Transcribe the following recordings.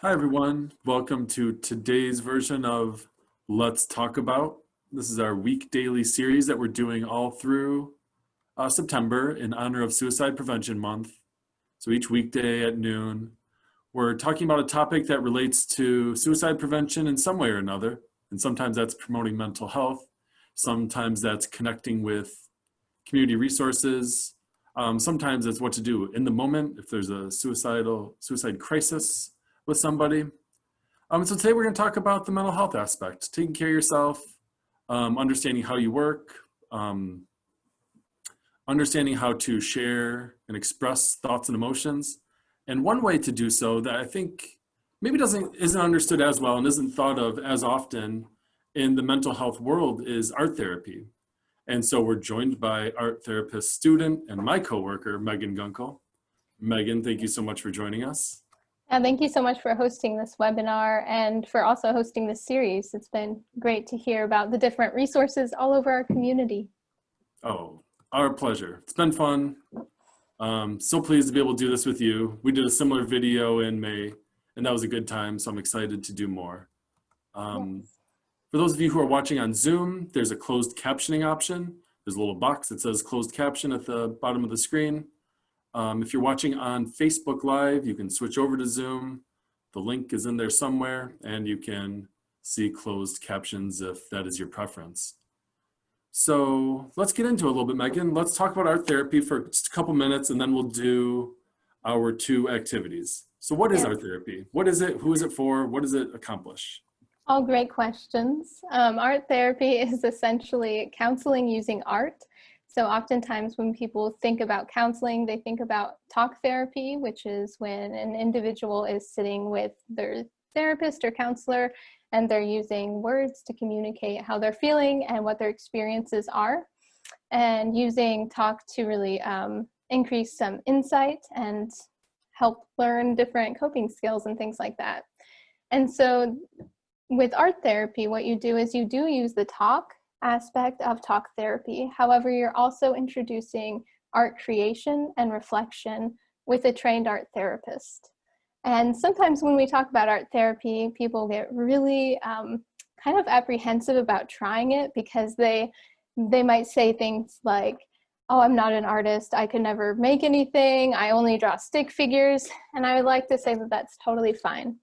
Hi, everyone. Welcome to today's version of Let's Talk About. This is our week daily series that we're doing all through September in honor of Suicide Prevention Month. So each weekday at noon, we're talking about a topic that relates to suicide prevention in some way or another. And sometimes that's promoting mental health. Sometimes that's connecting with community resources. Sometimes it's what to do in the moment if there's a suicide crisis with somebody. So today we're going to talk about the mental health aspect, taking care of yourself, understanding how you work, understanding how to share and express thoughts and emotions. And one way to do so that I think maybe isn't understood as well and isn't thought of as often in the mental health world is art therapy. And so we're joined by art therapist student and my coworker, Megan Gunkel. Megan, thank you so much for joining us. Thank you so much for hosting this webinar and for also hosting this series. It's been great to hear about the different resources all over our community. Oh, our pleasure. It's been fun. So pleased to be able to do this with you. We did a similar video in May, and that was a good time, so I'm excited to do more. Yes. For those of you who are watching on Zoom, there's a closed captioning option. There's a little box that says closed caption at the bottom of the screen. If you're watching on Facebook Live, you can switch over to Zoom. The link is in there somewhere, and you can see closed captions if that is your preference. So let's get into it a little bit, Megan. Let's talk about art therapy for just a couple minutes, and then we'll do our two activities. So what is art therapy? What is it? Who is it for? What does it accomplish? All great questions. Art therapy is essentially counseling using art. So oftentimes when people think about counseling, they think about talk therapy, which is when an individual is sitting with their therapist or counselor and they're using words to communicate how they're feeling and what their experiences are, and using talk to really increase some insight and help learn different coping skills and things like that. And so with art therapy, what you do is you do use the talk aspect of talk therapy. However, you're also introducing art creation and reflection with a trained art therapist. And sometimes when we talk about art therapy, people get really kind of apprehensive about trying it because they might say things like, oh, I'm not an artist, I could never make anything, I only draw stick figures. And I would like to say that that's totally fine.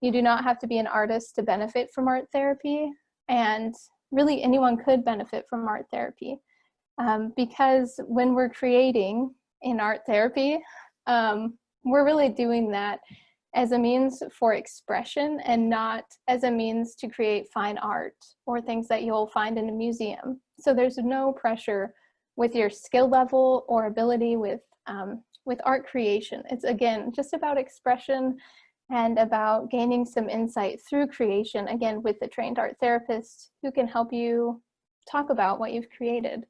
You do not have to be an artist to benefit from art therapy, and really anyone could benefit from art therapy because when we're creating in art therapy, we're really doing that as a means for expression and not as a means to create fine art or things that you'll find in a museum. So there's no pressure with your skill level or ability with art creation. It's again just about expression and about gaining some insight through creation, again, with the trained art therapist who can help you talk about what you've created.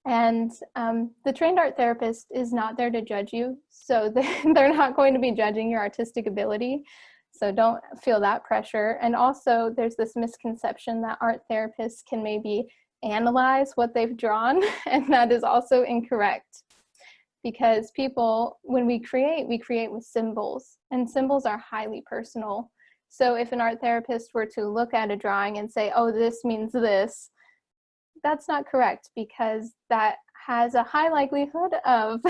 And the trained art therapist is not there to judge you, so they're not going to be judging your artistic ability, so don't feel that pressure. And also, there's this misconception that art therapists can maybe analyze what they've drawn, and that is also incorrect. Because people, when we create with symbols, and symbols are highly personal. So if an art therapist were to look at a drawing and say, oh, this means this, that's not correct because that has a high likelihood of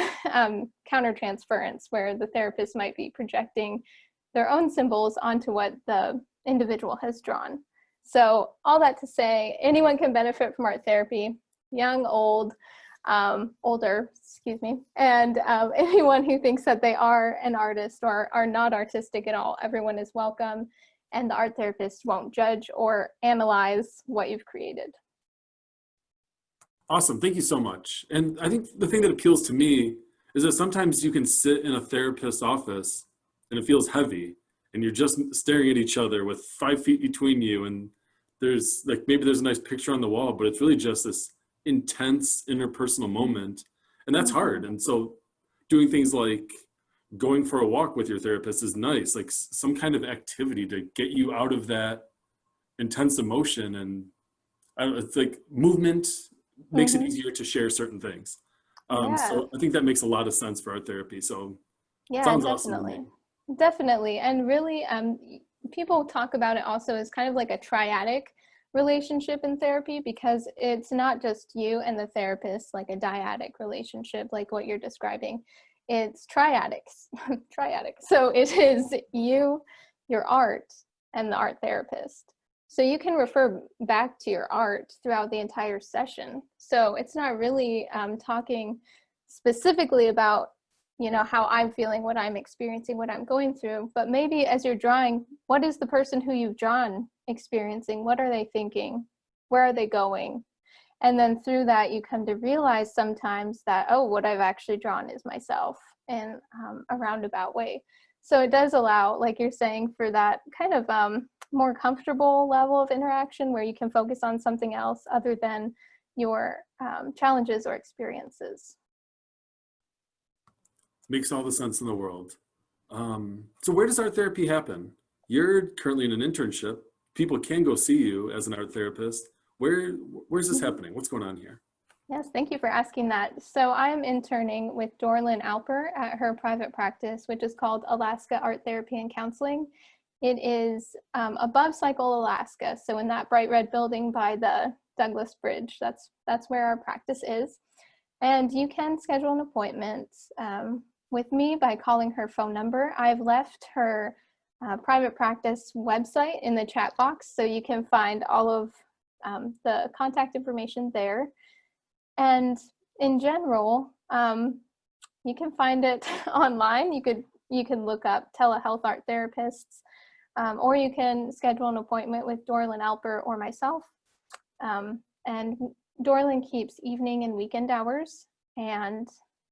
countertransference where the therapist might be projecting their own symbols onto what the individual has drawn. So all that to say, anyone can benefit from art therapy, young, old, older, excuse me, and anyone who thinks that they are an artist or are not artistic at all, everyone is welcome, and the art therapist won't judge or analyze what you've created. Awesome, thank you so much. And I think the thing that appeals to me is that sometimes you can sit in a therapist's office and it feels heavy and you're just staring at each other with 5 feet between you, and there's like, maybe there's a nice picture on the wall, but it's really just this intense interpersonal moment, and that's hard. And so doing things like going for a walk with your therapist is nice, like some kind of activity to get you out of that intense emotion. And it's like movement makes it easier to share certain things. So I think that makes a lot of sense for art therapy. So yeah, sounds definitely. awesome to me. Definitely. And really, people talk about it also as kind of like a triadic relationship in therapy, because it's not just you and the therapist, like a dyadic relationship, like what you're describing. It's triadics, triadic. So it is you, your art, and the art therapist. So you can refer back to your art throughout the entire session. So it's not really talking specifically about, you know, how I'm feeling, what I'm experiencing, what I'm going through, but maybe as you're drawing, what is the person who you've drawn experiencing? What are they thinking? Where are they going? And then through that, you come to realize sometimes that, oh, what I've actually drawn is myself in a roundabout way. So it does allow, like you're saying, for that kind of more comfortable level of interaction where you can focus on something else other than your challenges or experiences. Makes all the sense in the world. So where does art therapy happen? You're currently in an internship. People can go see you as an art therapist. Where's this happening? What's going on here? Yes, thank you for asking that. So I am interning with Dorlyn Alper at her private practice, which is called Alaska Art Therapy and Counseling. It is above Cycle Alaska, so in that bright red building by the Douglas Bridge. That's where our practice is. And you can schedule an appointment with me by calling her phone number. I've left her private practice website in the chat box, so you can find all of the contact information there. And in general, you can find it online. You can look up telehealth art therapists, or you can schedule an appointment with Dorlyn Alper or myself. And Dorlyn keeps evening and weekend hours, and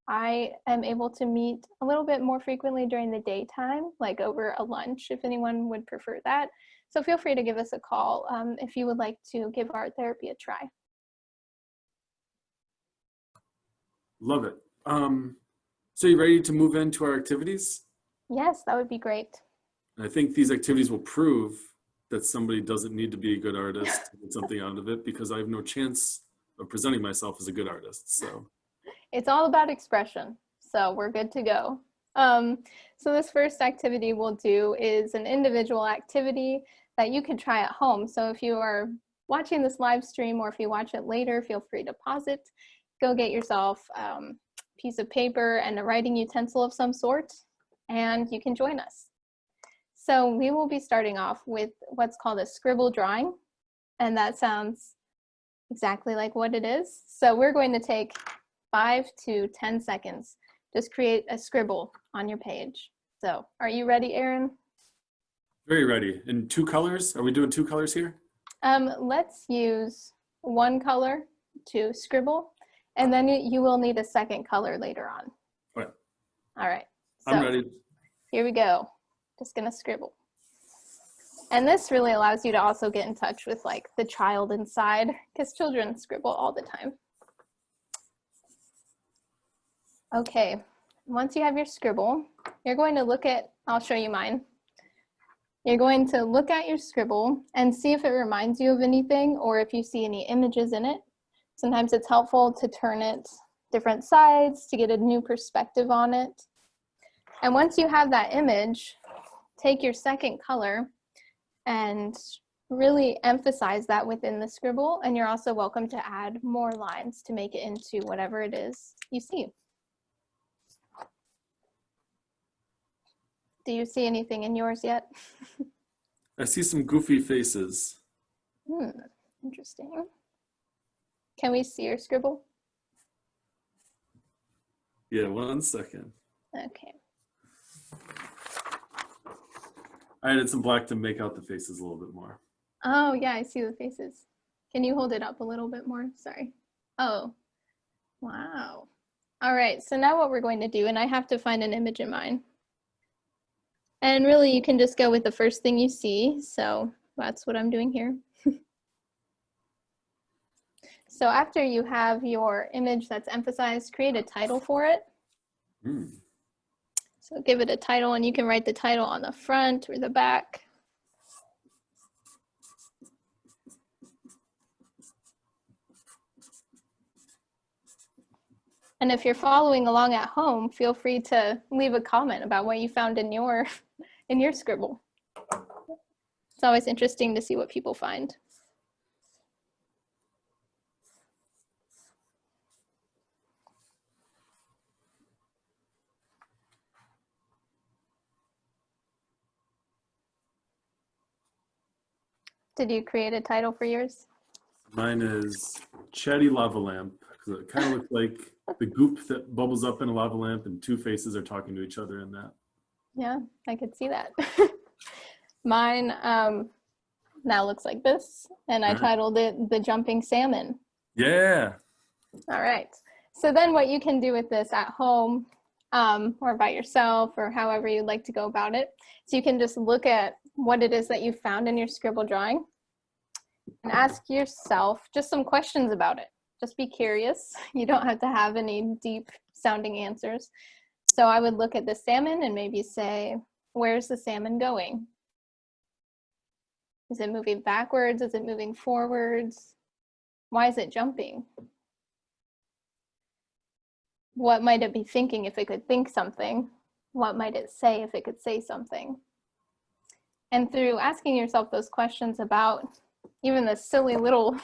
I am able to meet a little bit more frequently during the daytime, like over a lunch, if anyone would prefer that. So feel free to give us a call if you would like to give art therapy a try. Love it. So you ready to move into our activities? Yes, that would be great. I think these activities will prove that somebody doesn't need to be a good artist to get something out of it, because I have no chance of presenting myself as a good artist. So it's all about expression. So we're good to go. So this first activity we'll do is an individual activity that you can try at home. So if you are watching this live stream, or if you watch it later, feel free to pause it. Go get yourself a piece of paper and a writing utensil of some sort, and you can join us. So we will be starting off with what's called a scribble drawing, and that sounds exactly like what it is. So we're going to take 5 to 10 seconds. Just create a scribble on your page. So are you ready, Aaron? very ready. In 2 colors? Are we doing 2 colors here? Let's use one color to scribble, and then you will need a second color later on. All right. All right. So I'm ready. here we go. Just gonna scribble. And this really allows you to also get in touch with like the child inside, because children scribble all the time. Okay, once you have your scribble, you're going to look at, I'll show you mine. You're going to look at your scribble and see if it reminds you of anything, or if you see any images in it. Sometimes it's helpful to turn it different sides to get a new perspective on it. And once you have that image, take your second color and really emphasize that within the scribble. And you're also welcome to add more lines to make it into whatever it is you see. Do you see anything in yours yet? I see some goofy faces. Interesting. Can we see your scribble? Yeah, 1 second. Okay. I added some black to make out the faces a little bit more. Oh, yeah, I see the faces. Can you hold it up a little bit more? Sorry. Oh, wow. All right, so now what we're going to do, and I have to find an image in mine. And really, you can just go with the first thing you see. So that's what I'm doing here. So after you have your image that's emphasized, create a title for it. So give it a title, and you can write the title on the front or the back. And if you're following along at home, feel free to leave a comment about what you found in your scribble. It's always interesting to see what people find. Did you create a title for yours? Mine is Chatty Lava Lamp, because it kind of looks like the goop that bubbles up in a lava lamp and two faces are talking to each other in that. Yeah, I could see that. Mine now looks like this, and I titled it The Jumping Salmon. Yeah. All right. So then what you can do with this at home or by yourself or however you'd like to go about it. So you can just look at what it is that you found in your scribble drawing and ask yourself just some questions about it. Just be curious. You don't have to have any deep sounding answers. So I would look at the salmon and maybe say, where's the salmon going? Is it moving backwards? Is it moving forwards? Why is it jumping? What might it be thinking if it could think something? What might it say if it could say something? And through asking yourself those questions about even the silly little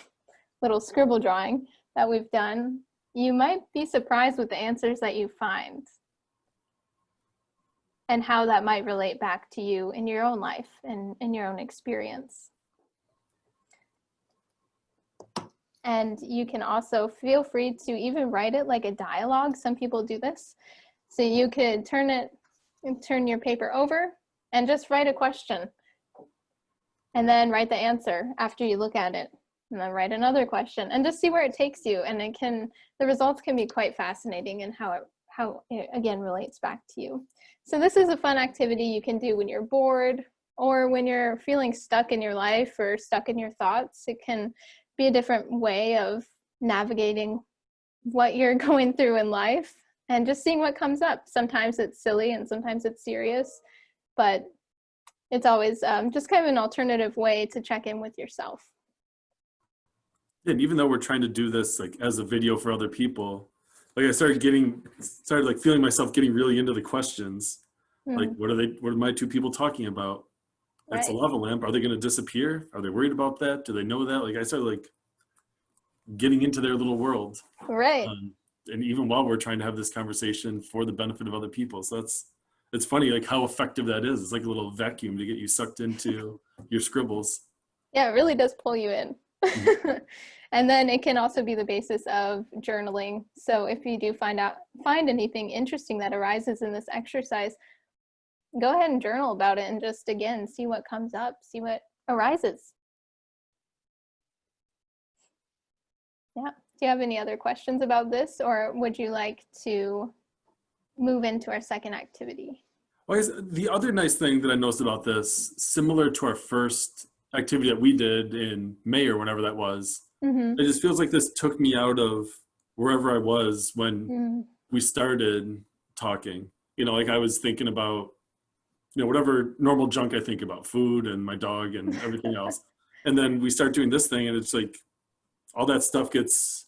scribble drawing that we've done, you might be surprised with the answers that you find and how that might relate back to you in your own life and in your own experience. And you can also feel free to even write it like a dialogue. Some people do this. So you could turn your paper over and just write a question and then write the answer after you look at it, and then write another question and just see where it takes you. And the results can be quite fascinating in how it again relates back to you. So this is a fun activity you can do when you're bored or when you're feeling stuck in your life or stuck in your thoughts. It can be a different way of navigating what you're going through in life and just seeing what comes up. Sometimes it's silly and sometimes it's serious, but it's always just kind of an alternative way to check in with yourself. And even though we're trying to do this like as a video for other people, like I started like feeling myself getting really into the questions. Like, what are my two people talking about? It's a lava lamp. Are they going to disappear? Are they worried about that? Do they know that? Like I started like getting into their little world. Right. And even while we're trying to have this conversation for the benefit of other people. So it's funny like how effective that is. It's like a little vacuum to get you sucked into your scribbles. Yeah, it really does pull you in. And then it can also be the basis of journaling. So if you do find anything interesting that arises in this exercise, go ahead and journal about it and just, again, see what comes up, see what arises. Yeah. Do you have any other questions about this, or would you like to move into our second activity? Well, the other nice thing that I noticed about this, similar to our first activity that we did in May or whenever that was, it just feels like this took me out of wherever I was when we started talking. You know, like I was thinking about, whatever normal junk I think about, food and my dog and everything else. And then we start doing this thing and it's like all that stuff gets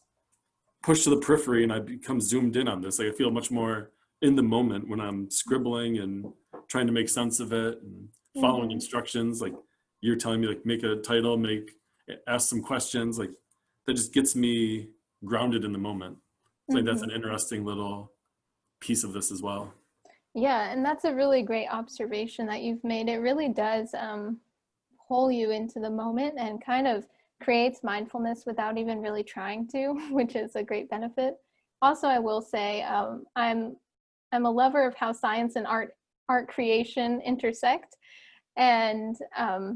pushed to the periphery and I become zoomed in on this. Like I feel much more in the moment when I'm scribbling and trying to make sense of it and following instructions. Like you're telling me, like make a title, ask some questions. Like that just gets me grounded in the moment. So that's an interesting little piece of this as well. Yeah, and that's a really great observation that you've made. It really does pull you into the moment and kind of creates mindfulness without even really trying to, which is a great benefit. Also, I will say I'm a lover of how science and art creation intersect. And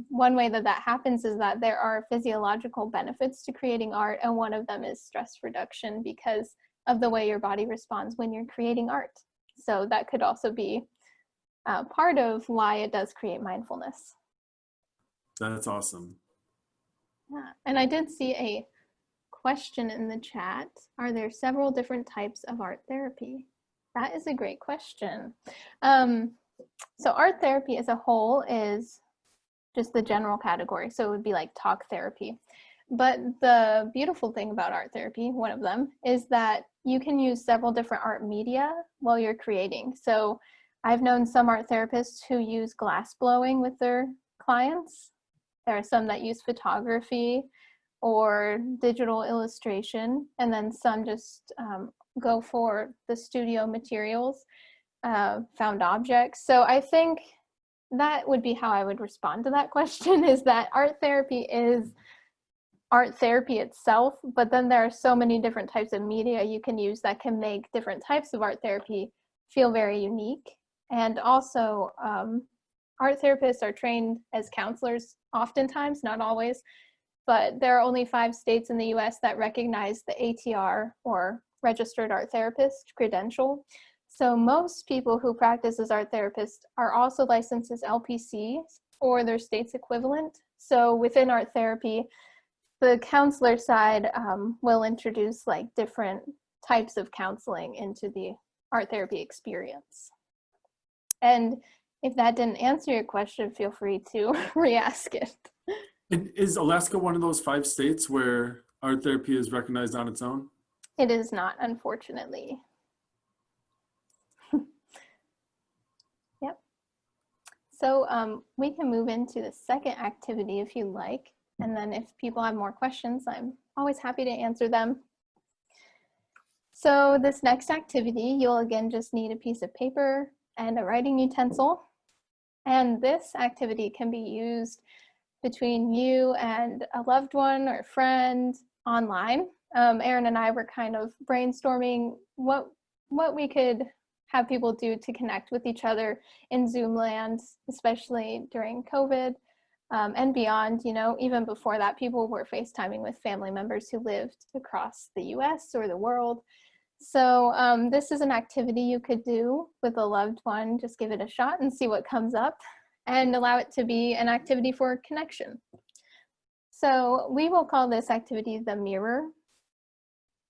one way that happens is that there are physiological benefits to creating art, and one of them is stress reduction because of the way your body responds when you're creating art. So that could also be part of why it does create mindfulness. That's awesome. Yeah, and I did see a question in the chat. Are there several different types of art therapy? That is a great question. So art therapy as a whole is just the general category. So it would be like talk therapy. But the beautiful thing about art therapy, one of them, is that you can use several different art media while you're creating. So I've known some art therapists who use glass blowing with their clients. There are some that use photography or digital illustration, and then some just go for the studio materials, found objects. So I think that would be how I would respond to that question, is that art therapy is art therapy itself, but then there are so many different types of media you can use that can make different types of art therapy feel very unique. And also, art therapists are trained as counselors oftentimes, not always, but there are only 5 states in the US that recognize the ATR, or Registered Art Therapist credential. So most people who practice as art therapists are also licensed as LPCs or their state's equivalent. So within art therapy, the counselor side will introduce like different types of counseling into the art therapy experience. And if that didn't answer your question, feel free to re-ask it. And is Alaska one of those 5 states where art therapy is recognized on its own? It is not, unfortunately. Yep. So we can move into the second activity if you like. And then if people have more questions, I'm always happy to answer them. So this next activity, you'll again just need a piece of paper and a writing utensil. And this activity can be used between you and a loved one or friend online. Erin and I were kind of brainstorming what we could have people do to connect with each other in Zoom land, especially during COVID. And beyond, you know, even before that, people were FaceTiming with family members who lived across the US or the world. So this is an activity you could do with a loved one. Just give it a shot and see what comes up, and allow it to be an activity for connection. So we will call this activity the mirror.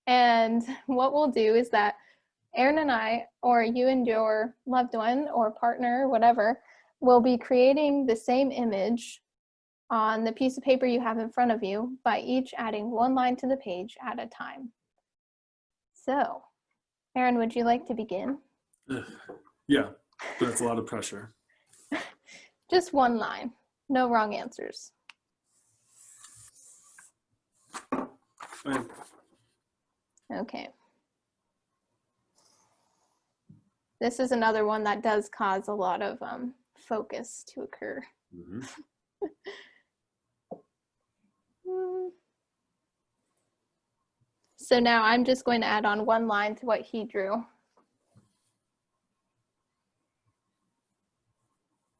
And what we'll do is that Erin and I, or you and your loved one or partner, whatever, will be creating the same image on the piece of paper you have in front of you by each adding 1 line to the page at a time. So, Erin, would you like to begin? Yeah, that's a lot of pressure. Just 1 line, no wrong answers. Okay. This is another one that does cause a lot of focus to occur. Mm-hmm. So now I'm just going to add on 1 line to what he drew.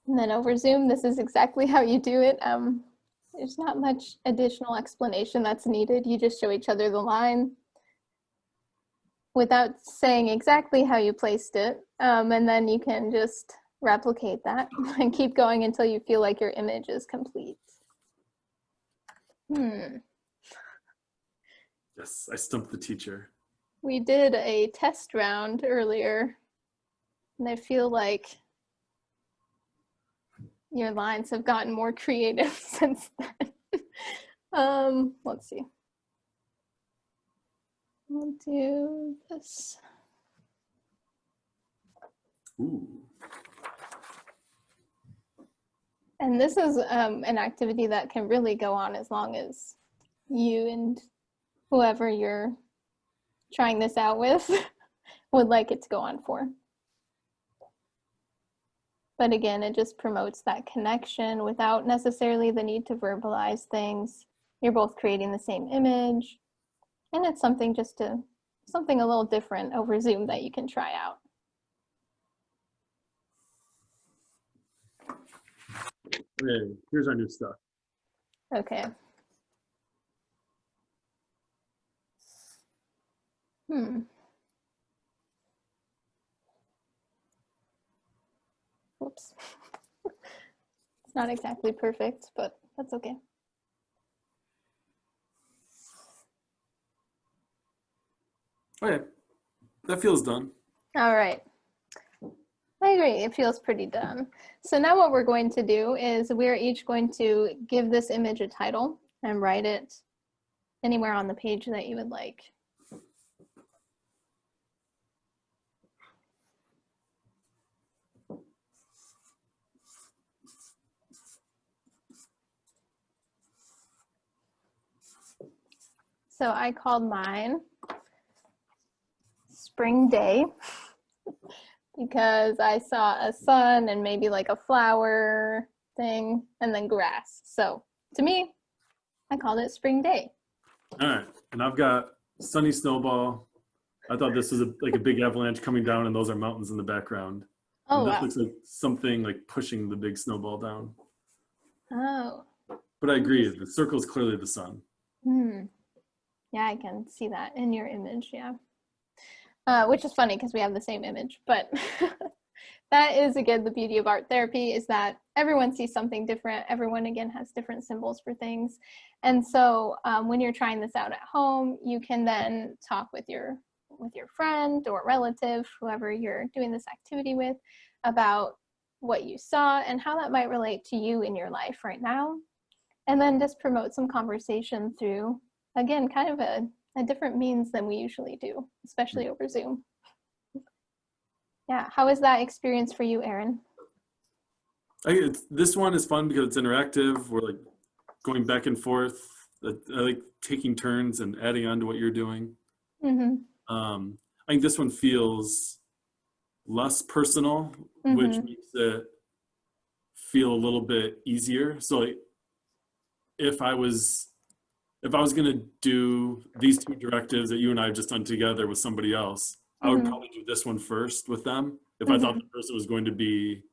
And then over Zoom, this is exactly how you do it. There's not much additional explanation that's needed. You just show each other the line without saying exactly how you placed it. And then you can just replicate that and keep going until you feel like your image is complete. Yes, I stumped the teacher. We did a test round earlier, and I feel like your lines have gotten more creative since then. Let's see. We'll do this. Ooh. And this is an activity that can really go on as long as you and whoever you're trying this out with would like it to go on for. But again, it just promotes that connection without necessarily the need to verbalize things. You're both creating the same image. And it's something something a little different over Zoom that you can try out. Okay, here's our new stuff. Okay. Whoops. It's not exactly perfect, but that's okay. Okay, that feels done. All right. I agree, it feels pretty done. So now what we're going to do is we're each going to give this image a title and write it anywhere on the page that you would like. So I called mine Spring Day because I saw a sun and maybe like a flower thing and then grass. So to me, I called it Spring Day. All right, and I've got sunny snowball. I thought this was like a big avalanche coming down, and those are mountains in the background. Oh, And this wow. looks like something like pushing the big snowball down. Oh. But I agree, the circle is clearly the sun. Hmm. Yeah, I can see that in your image. Yeah. Which is funny because we have the same image, but that is again the beauty of art therapy is that everyone sees something different. Everyone again has different symbols for things, and so when you're trying this out at home, you can then talk with your friend or relative, whoever you're doing this activity with, about what you saw and how that might relate to you in your life right now, and then just promote some conversation through again kind of a different means than we usually do, especially over Zoom. Yeah, how was that experience for you, Erin? This one is fun because it's interactive. We're like going back and forth. I like taking turns and adding on to what you're doing. Mm-hmm. I think this one feels less personal, which Mm-hmm. makes it feel a little bit easier. So like, if I was going to do these two directives that you and I have just done together with somebody else, I would Mm-hmm. probably do this one first with them. If I thought Mm-hmm. the person was going to be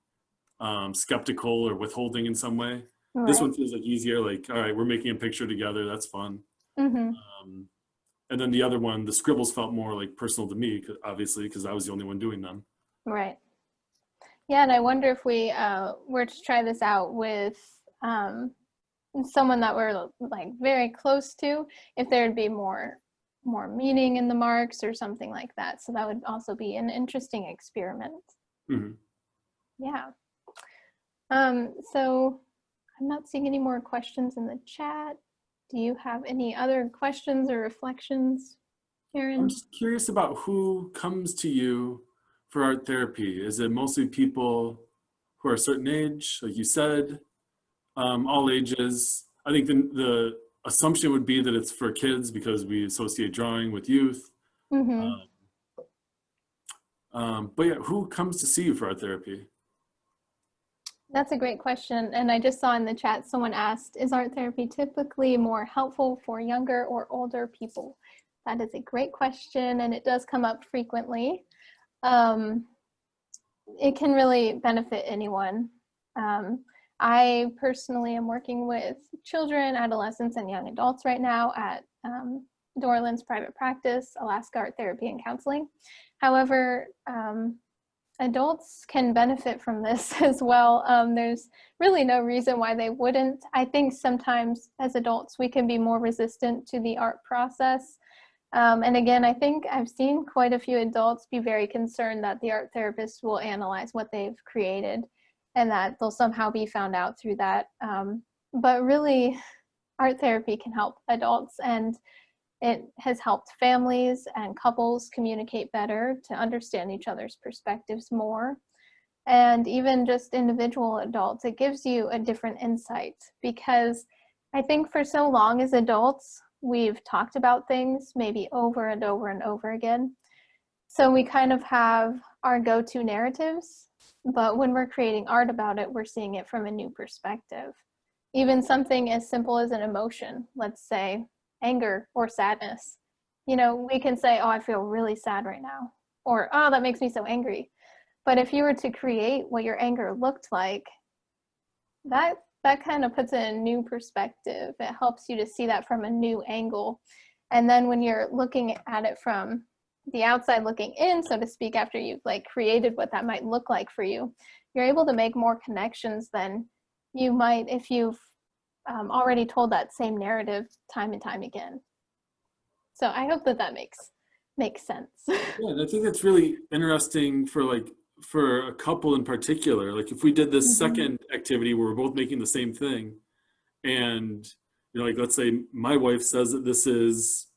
skeptical or withholding in some way, this Right. one feels like easier. Like, all right, we're making a picture together. That's fun. Mm-hmm. And then the other one, the scribbles felt more like personal to me, obviously, because I was the only one doing them. Right. Yeah, and I wonder if we were to try this out with someone that we're like very close to, if there'd be more meaning in the marks or something like that. So that would also be an interesting experiment. Mm-hmm. Yeah. So I'm not seeing any more questions in the chat. Do you have any other questions or reflections, I'm Erin? just curious about who comes to you for art therapy. Is it mostly people who are a certain age, like you said, all ages? I think the assumption would be that it's for kids because we associate drawing with youth. Mm-hmm. Um, but yeah, who comes to see you for art therapy? That's a great question. And I just saw in the chat someone asked, is art therapy typically more helpful for younger or older people? That is a great question, and it does come up frequently. It can really benefit anyone. I personally am working with children, adolescents, and young adults right now at Dorland's Private Practice, Alaska Art Therapy and Counseling. However, adults can benefit from this as well. There's really no reason why they wouldn't. I think sometimes as adults, we can be more resistant to the art process. And again, I think I've seen quite a few adults be very concerned that the art therapist will analyze what they've created and that they'll somehow be found out through that. But really, art therapy can help adults, and it has helped families and couples communicate better to understand each other's perspectives more. And even just individual adults, it gives you a different insight, because I think for so long as adults, we've talked about things maybe over and over and over again. So we kind of have our go-to narratives, but when we're creating art about it, we're seeing it from a new perspective. Even something as simple as an emotion, let's say anger or sadness. You know, we can say, oh, I feel really sad right now, or oh, that makes me so angry. But if you were to create what your anger looked like, that kind of puts it in a new perspective. It helps you to see that from a new angle. And then when you're looking at it from the outside looking in, so to speak, after you've like created what that might look like for you, you're able to make more connections than you might if you've already told that same narrative time and time again. So I hope that makes sense. Yeah, and I think that's really interesting for a couple in particular. Like if we did this Mm-hmm. second activity where we're both making the same thing, and like let's say my wife says that this is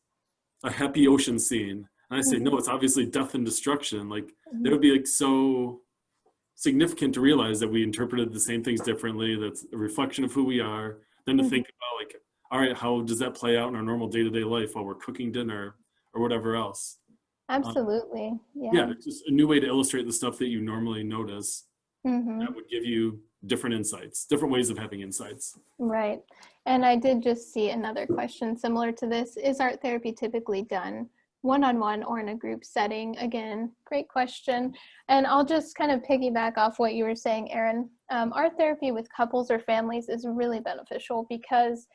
a happy ocean scene, and I say no, Mm-hmm. it's obviously death and destruction. Like that Mm-hmm. would be like so significant to realize that we interpreted the same things differently. That's a reflection of who we are. Then to think about like all right, how does that play out in our normal day-to-day life while we're cooking dinner or whatever else? Absolutely. Yeah, Yeah. it's just a new way to illustrate the stuff that you normally notice Hmm. that would give you different insights, different ways of having insights. Right. And I did just see another question similar to this. Is art therapy typically done one-on-one or in a group setting? Again, great question. And I'll just kind of piggyback off what you were saying, Erin. Art therapy with couples or families is really beneficial because,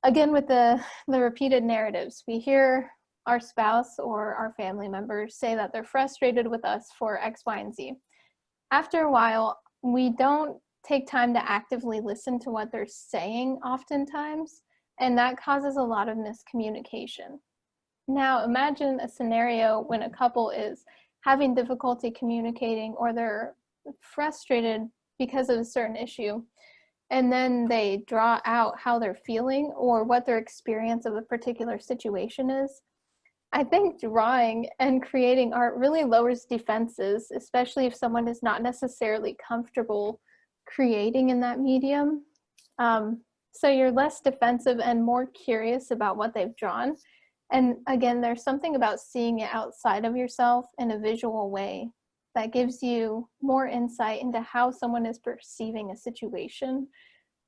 again, with the repeated narratives, we hear our spouse or our family members say that they're frustrated with us for X, Y, and Z. After a while, we don't take time to actively listen to what they're saying oftentimes, and that causes a lot of miscommunication. Now, imagine a scenario when a couple is having difficulty communicating or they're frustrated because of a certain issue, and then they draw out how they're feeling or what their experience of a particular situation is. I think drawing and creating art really lowers defenses, especially if someone is not necessarily comfortable creating in that medium. So you're less defensive and more curious about what they've drawn. And again, there's something about seeing it outside of yourself in a visual way that gives you more insight into how someone is perceiving a situation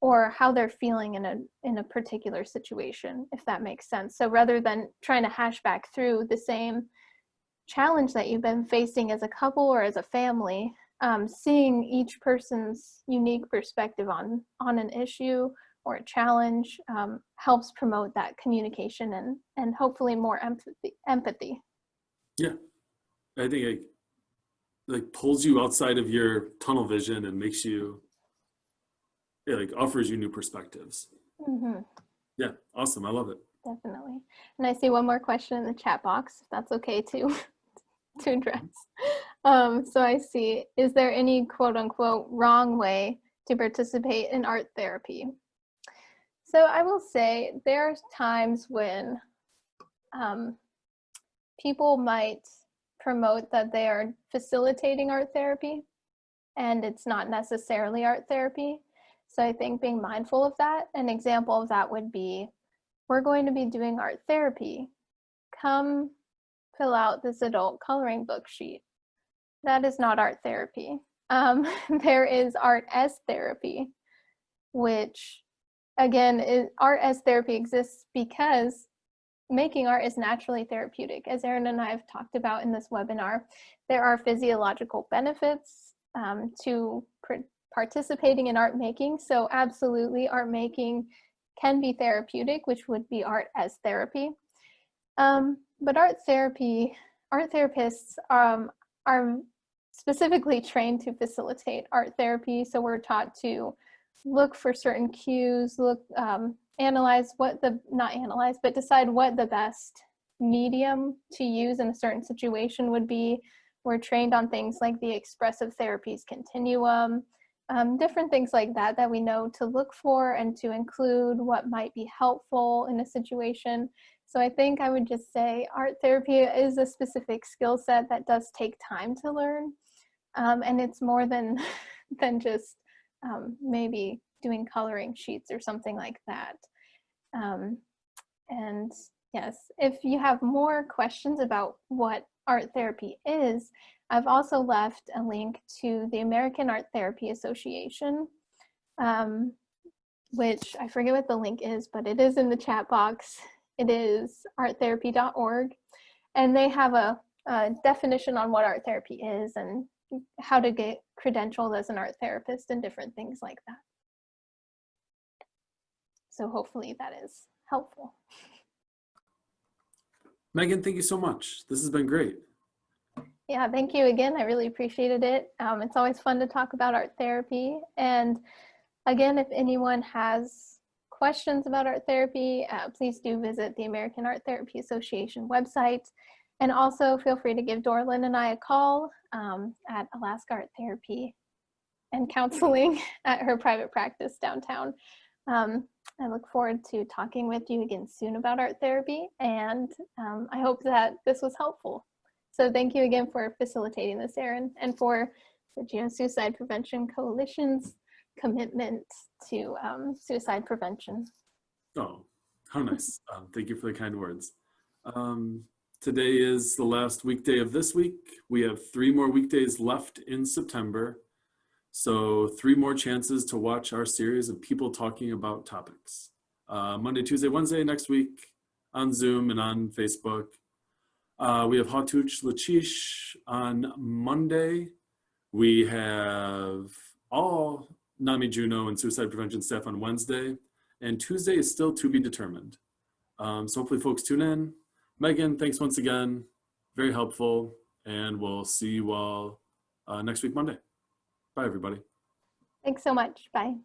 or how they're feeling in a particular situation, if that makes sense. So rather than trying to hash back through the same challenge that you've been facing as a couple or as a family, seeing each person's unique perspective on an issue or a challenge helps promote that communication and hopefully more empathy. Yeah, I think it like pulls you outside of your tunnel vision and makes you, yeah, like offers you new perspectives. Mm-hmm. Yeah, awesome. I love it. Definitely. And I see one more question in the chat box, if that's okay to to address. So I see, is there any quote unquote wrong way to participate in art therapy? So I will say there are times when people might promote that they are facilitating art therapy and it's not necessarily art therapy. So I think being mindful of that, an example of that would be, we're going to be doing art therapy. Come fill out this adult coloring book sheet. That is not art therapy. There is art as therapy, which again, art as therapy exists because making art is naturally therapeutic. As Erin and I have talked about in this webinar, there are physiological benefits to participating in art making. So absolutely, art making can be therapeutic, which would be art as therapy. But art therapists are specifically trained to facilitate art therapy. So we're taught to look for certain cues, analyze but decide what the best medium to use in a certain situation would be. We're trained on things like the expressive therapies continuum, different things like that that we know to look for and to include what might be helpful in a situation. So I think I would just say art therapy is a specific skill set that does take time to learn. And it's more than just maybe doing coloring sheets or something like that. And yes, if you have more questions about what art therapy is, I've also left a link to the American Art Therapy Association, which I forget what the link is, but it is in the chat box. It is arttherapy.org. And they have a definition on what art therapy is and how to get credentialed as an art therapist and different things like that. So hopefully that is helpful. Megan, thank you so much. This has been great. Yeah, thank you again. I really appreciated it. It's always fun to talk about art therapy. And again, if anyone has questions about art therapy, please do visit the American Art Therapy Association website. And also feel free to give Dorlyn and I a call at Alaska Art Therapy and Counseling at her private practice downtown. I look forward to talking with you again soon about art therapy, and I hope that this was helpful. So thank you again for facilitating this, Erin, and for the Juneau Suicide Prevention Coalition's commitment to suicide prevention. Oh, how nice. Thank you for the kind words. Um, Today is the last weekday of this week. We have 3 more weekdays left in September. So 3 more chances to watch our series of people talking about topics. Monday, Tuesday, Wednesday next week on Zoom and on Facebook. We have Hatuch Lachish on Monday. We have all NAMI Juneau and suicide prevention staff on Wednesday. And Tuesday is still to be determined. So hopefully folks tune in. Megan, thanks once again. Very helpful. And we'll see you all next week, Monday. Bye, everybody. Thanks so much. Bye.